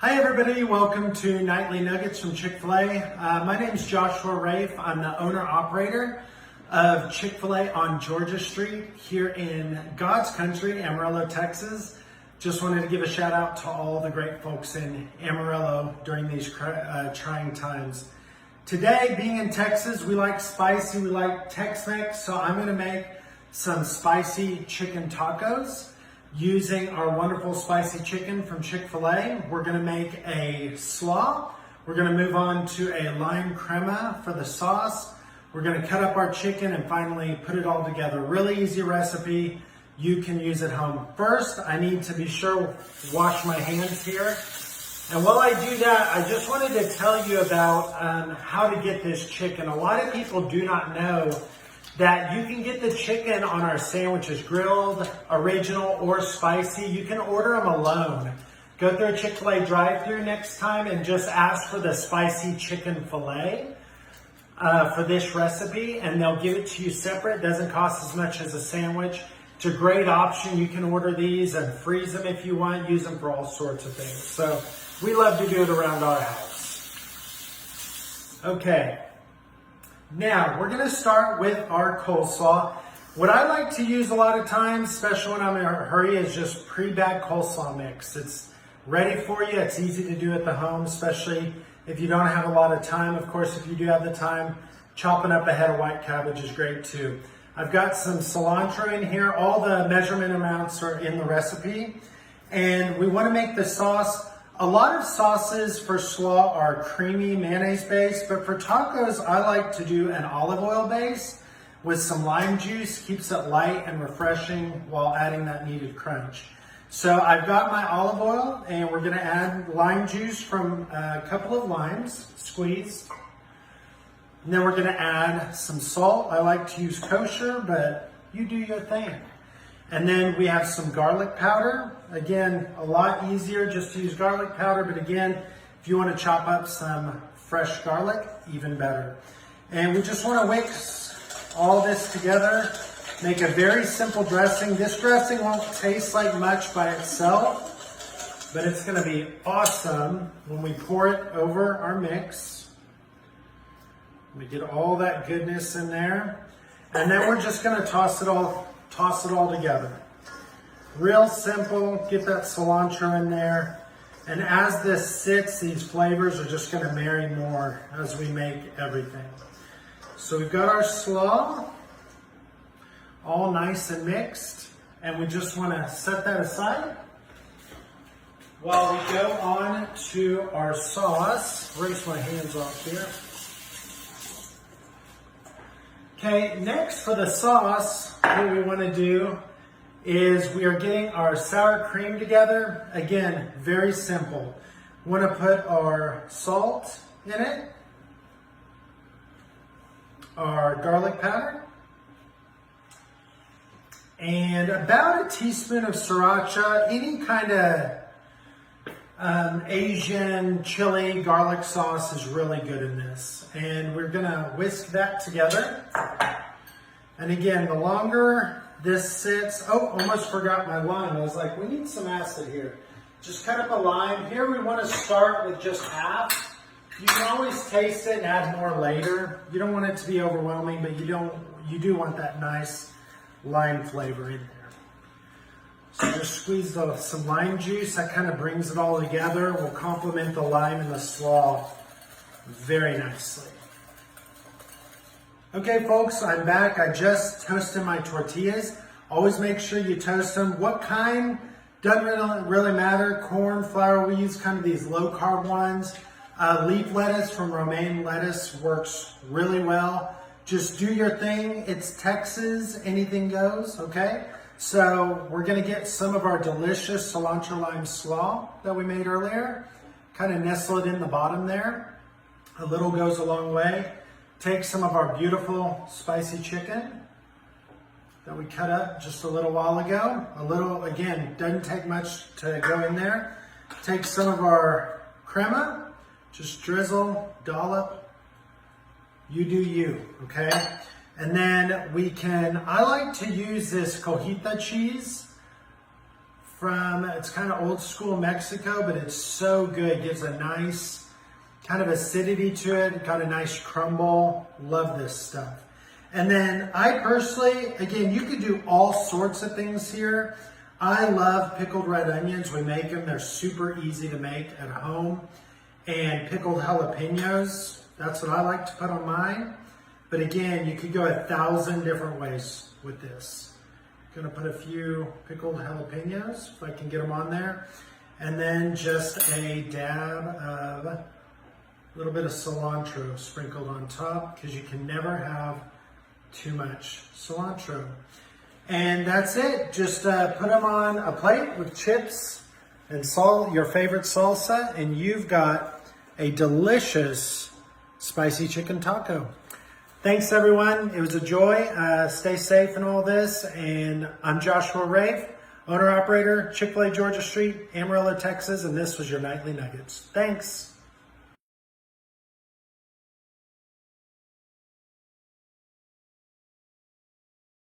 Hi everybody, welcome to Nightly Nuggets from Chick-fil-A. My name is Joshua Rafe. I'm the owner-operator of Chick-fil-A on Georgia Street here in God's country, Amarillo, Texas. Just wanted to give a shout out to all the great folks in Amarillo during these trying times. Today, being in Texas, we like spicy, we like Tex-Mex, so I'm gonna make some spicy chicken tacos. Using our wonderful spicy chicken from Chick-fil-A, we're gonna make a slaw. We're gonna move on to a lime crema for the sauce. We're gonna cut up our chicken and finally put it all together. Really easy recipe you can use at home. First, I need to be sure to wash my hands here. And while I do that, I just wanted to tell you about how to get this chicken. A lot of people do not know that you can get the chicken on our sandwiches, grilled, original, or spicy. You can order them alone. Go through a Chick-fil-A drive-thru next time and just ask for the spicy chicken filet for this recipe, and they'll give it to you separate. It doesn't cost as much as a sandwich. It's a great option. You can order these and freeze them if you want. Use them for all sorts of things. So we love to do it around our house. Okay. Now, we're going to start with our coleslaw. What I like to use a lot of times, especially when I'm in a hurry, is just pre-bagged coleslaw mix. It's ready for you. It's easy to do at the home, especially if you don't have a lot of time. Of course, if you do have the time, chopping up a head of white cabbage is great too. I've got some cilantro in here. All the measurement amounts are in the recipe. And we want to make the sauce. A lot of sauces for slaw are creamy mayonnaise based, but for tacos, I like to do an olive oil base with some lime juice. Keeps it light and refreshing while adding that needed crunch. So I've got my olive oil, and we're gonna add lime juice from a couple of limes, squeezed. And then we're gonna add some salt. I like to use kosher, but you do your thing. And then we have some garlic powder. Again, a lot easier just to use garlic powder, but again, if you want to chop up some fresh garlic, even better. And we just want to mix all this together, make a very simple dressing. This dressing won't taste like much by itself, but it's going to be awesome when we pour it over our mix. We get all that goodness in there. And then we're just going to toss it all together. Real simple. Get that cilantro in there. And as this sits, these flavors are just going to marry more as we make everything. So we've got our slaw all nice and mixed. And we just want to set that aside while we go on to our sauce. Rinse my hands off here. Okay, next for the sauce, what we want to do is we are getting our sour cream together. Again, very simple. We want to put our salt in it, our garlic powder, and about a teaspoon of sriracha. Any kind of Asian chili garlic sauce is really good in this. And we're gonna whisk that together. And again, the longer this sits, oh, almost forgot my lime. I was like, we need some acid here. Just cut up a lime. Here we wanna start with just half. You can always taste it and add more later. You don't want it to be overwhelming, but you do want that nice lime flavor in there. So just squeeze some lime juice. That kind of brings it all together. Will complement the lime and the slaw very nicely. Okay, folks, I'm back. I just toasted my tortillas. Always make sure you toast them. What kind? Doesn't really matter. Corn, flour. We use kind of these low-carb ones. Leaf lettuce from romaine lettuce works really well. Just do your thing. It's Texas. Anything goes, okay? So we're going to get some of our delicious cilantro lime slaw that we made earlier. Kind of nestle it in the bottom there. A little goes a long way. Take some of our beautiful spicy chicken that we cut up just a little while ago. A little, again, doesn't take much to go in there. Take some of our crema. Just drizzle, dollop. You do you, okay? And then I like to use this cojita cheese it's kind of old school Mexico, but it's so good. Gives a nice kind of acidity to it, got a nice crumble. Love this stuff. And then I personally, again, you could do all sorts of things here. I love pickled red onions. We make them. They're super easy to make at home. And pickled jalapenos. That's what I like to put on mine. But again, you could go 1,000 different ways with this. I'm gonna put a few pickled jalapenos, if I can get them on there. And then just a dab of a little bit of cilantro sprinkled on top, because you can never have too much cilantro. And that's it. Just put them on a plate with chips and your favorite salsa, and you've got a delicious spicy chicken taco. Thanks everyone. It was a joy. Stay safe in all this. And I'm Joshua Rafe, owner operator, Chick-fil-A Georgia Street, Amarillo, Texas, and this was your Nightly Nuggets. Thanks.